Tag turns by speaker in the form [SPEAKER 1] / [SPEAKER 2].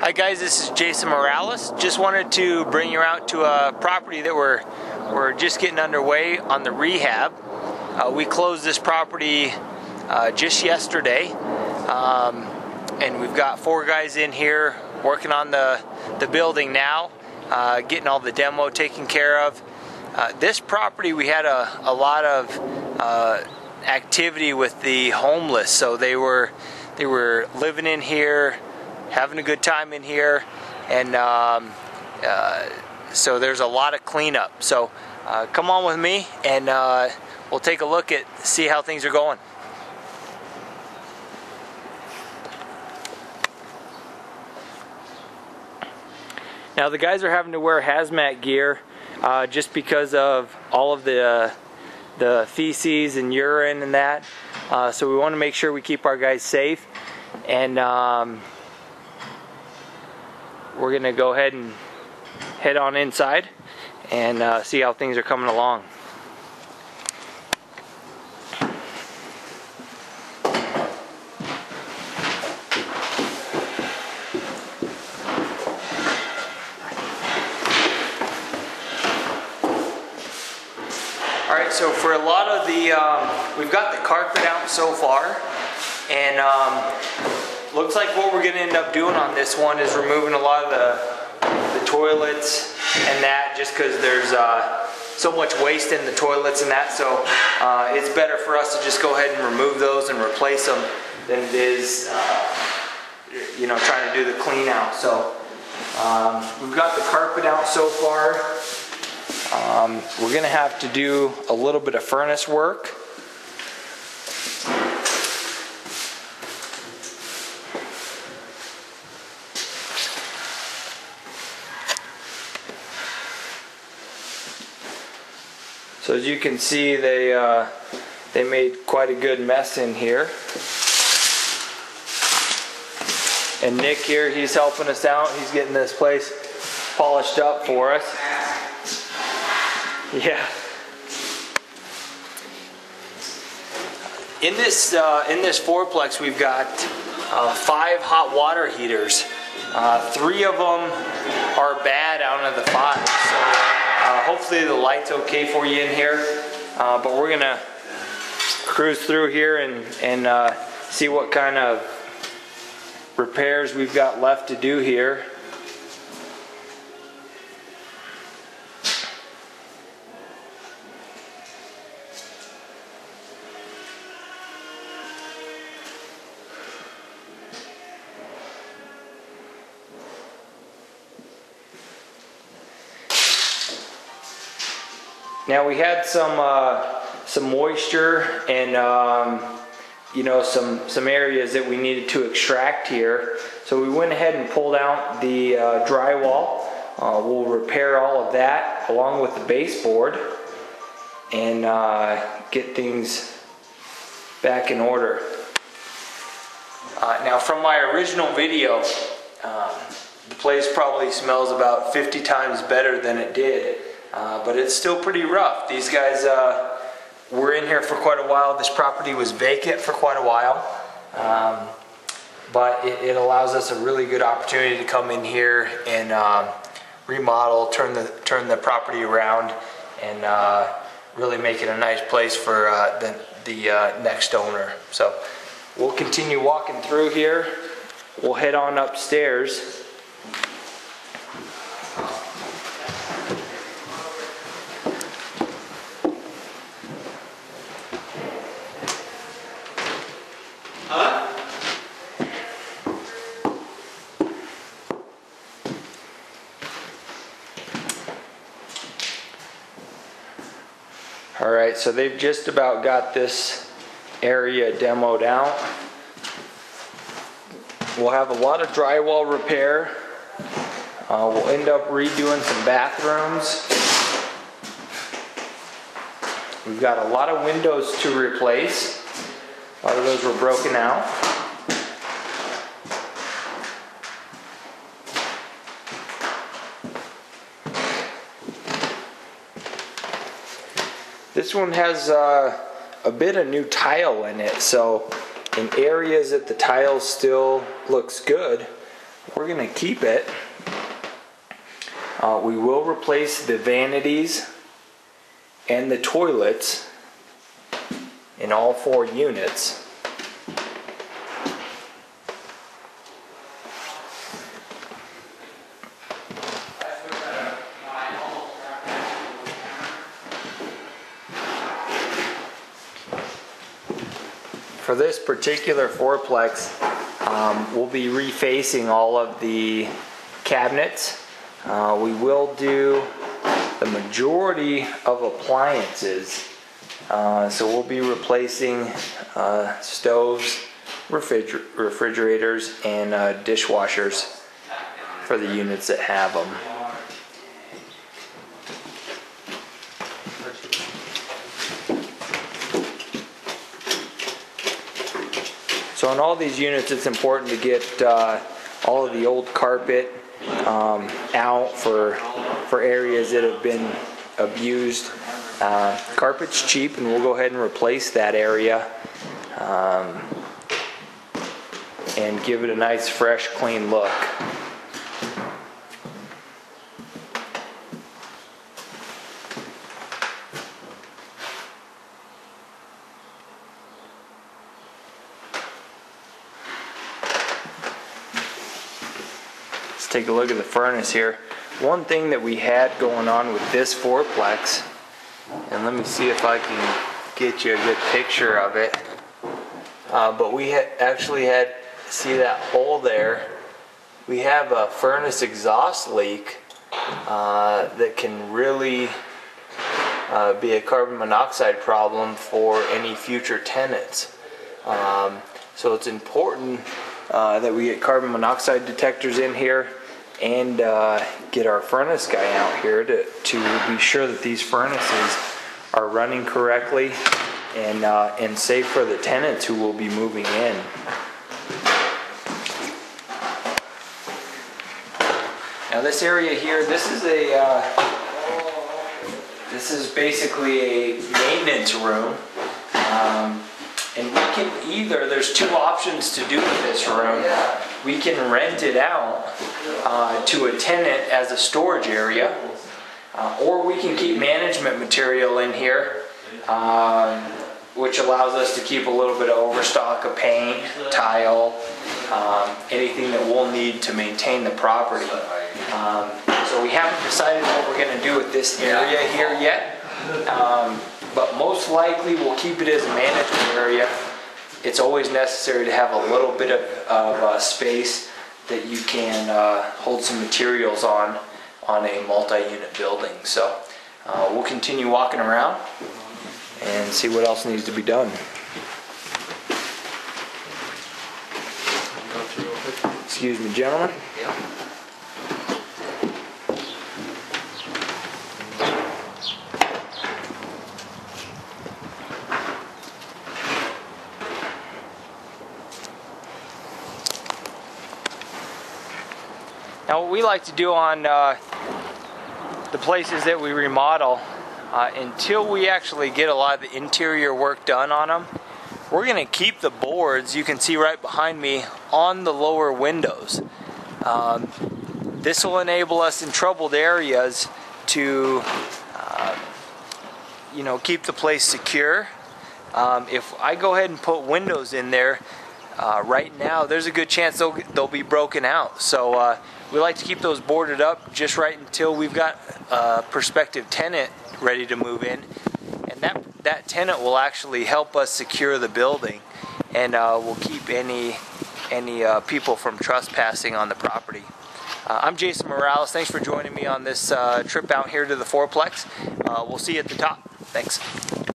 [SPEAKER 1] Hi guys, this is Jason Morales. Just wanted to bring you out to a property that we're just getting underway on the rehab. We closed this property just yesterday, and we've got 4 guys in here working on the building now, getting all the demo taken care of. This property, we had a lot of activity with the homeless, so they were living in here, having a good time in here, and so there's a lot of cleanup. So come on with me, and we'll take a look at see how things are going. Now the guys are having to wear hazmat gear just because of all of the feces and urine and that. So we want to make sure we keep our guys safe, and we're going to go ahead and head on inside and see how things are coming along. Alright, so for a lot of the, we've got the carpet out so far, and looks like what we're going to end up doing on this one is removing a lot of the toilets and that, just because there's so much waste in the toilets and that, so it's better for us to just go ahead and remove those and replace them than it is, you know, trying to do the clean out. So we've got the carpet out so far. We're going to have to do a little bit of furnace work. So as you can see, they made quite a good mess in here. And Nick here, he's helping us out. He's getting this place polished up for us. Yeah. In this fourplex, we've got 5 hot water heaters. 3 of them are bad out of the 5. So hopefully the light's okay for you in here. But we're gonna cruise through here and see what kind of repairs we've got left to do here. Now we had some moisture and you know, some areas that we needed to extract here. So we went ahead and pulled out the drywall. We'll repair all of that along with the baseboard and get things back in order. Now from my original video, the place probably smells about 50 times better than it did. But it's still pretty rough. These guys were in here for quite a while. This property was vacant for quite a while. But it allows us a really good opportunity to come in here and remodel, turn the property around, and really make it a nice place for the next owner. So we'll continue walking through here. We'll head on upstairs. Alright, so they've just about got this area demoed out. We'll have a lot of drywall repair. We'll end up redoing some bathrooms. We've got a lot of windows to replace. A lot of those were broken out. This one has a bit of new tile in it, so in areas that the tile still looks good, we're going to keep it. We will replace the vanities and the toilets in all 4 units. For this particular fourplex, we'll be refacing all of the cabinets. We will do the majority of appliances. So we'll be replacing stoves, refrigerators, and dishwashers for the units that have them. So in all these units, it's important to get all of the old carpet out for areas that have been abused. Carpet's cheap, and we'll go ahead and replace that area and give it a nice, fresh, clean look. Let's take a look at the furnace here. One thing that we had going on with this fourplex, and let me see if I can get you a good picture of it, but we actually had, see that hole there, we have a furnace exhaust leak that can really be a carbon monoxide problem for any future tenants. So it's important that we get carbon monoxide detectors in here and get our furnace guy out here to be sure that these furnaces are running correctly and safe for the tenants who will be moving in. Now this area here, this is basically a maintenance room. And we can either, there's 2 options to do with this room. We can rent it out to a tenant as a storage area, or we can keep management material in here, which allows us to keep a little bit of overstock of paint, tile, anything that we'll need to maintain the property. So we haven't decided what we're going to do with this area here yet. But most likely we'll keep it as a management area. It's always necessary to have a little bit of space that you can hold some materials on a multi-unit building. So we'll continue walking around and see what else needs to be done. Excuse me, gentlemen. Now what we like to do on the places that we remodel, until we actually get a lot of the interior work done on them, we're going to keep the boards, you can see right behind me, on the lower windows. This will enable us in troubled areas to keep the place secure. If I go ahead and put windows in there, right now there's a good chance they'll be broken out. So we like to keep those boarded up just right until we've got a prospective tenant ready to move in, and that tenant will actually help us secure the building, and will keep any people from trespassing on the property. I'm Jason Morales. Thanks for joining me on this trip out here to the fourplex. We'll see you at the top. Thanks.